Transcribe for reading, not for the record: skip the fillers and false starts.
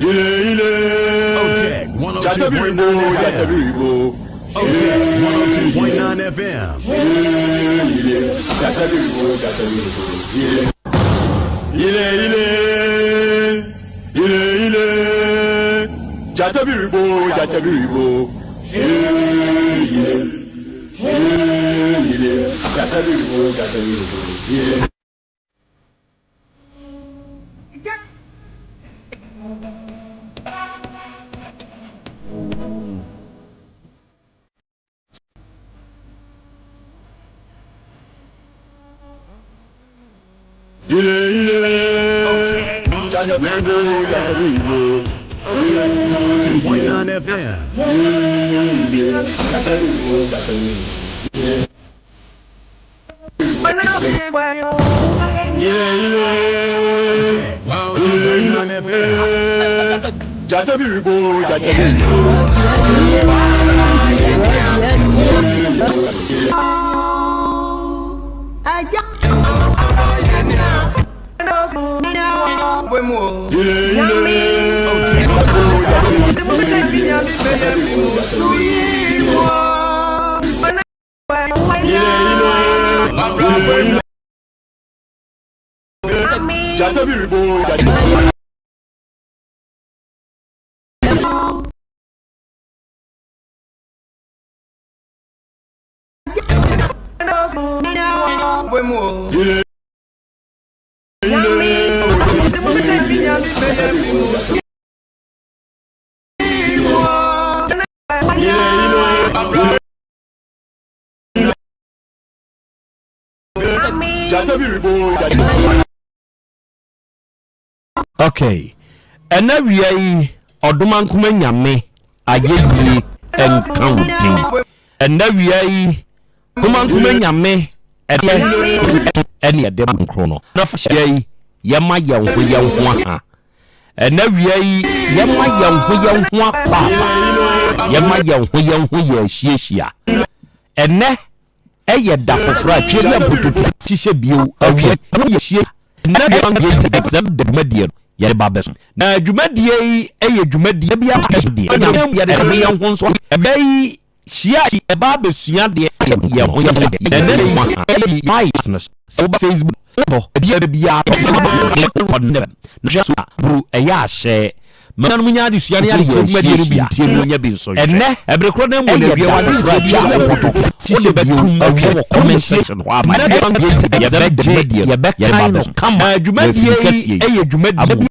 Otec 102.9 FM. Okay, and now we are Oduman Kumanyame, Aye and counting. And now we are Human Kumanyame, any a demon chrono. Nafshay, Yama Yang Huya. And now we are Yama Yang Huya Papa, Yama Yang Huya Shia. And now, Aya Dafra, Chilla Butu, Tisha Biu, okay, she. Now you want to accept the media. Yababes. Now, Jumedia, a Jumedia, be a one so very she a babes, Yadia, and then my business. So, Facebook, just a yash. Manamunya di siania di media bi tie bi so ene ebrekrodem wo ye wa ni tie betum a comment section wa ma ya media come adwumadie e ye dwumadie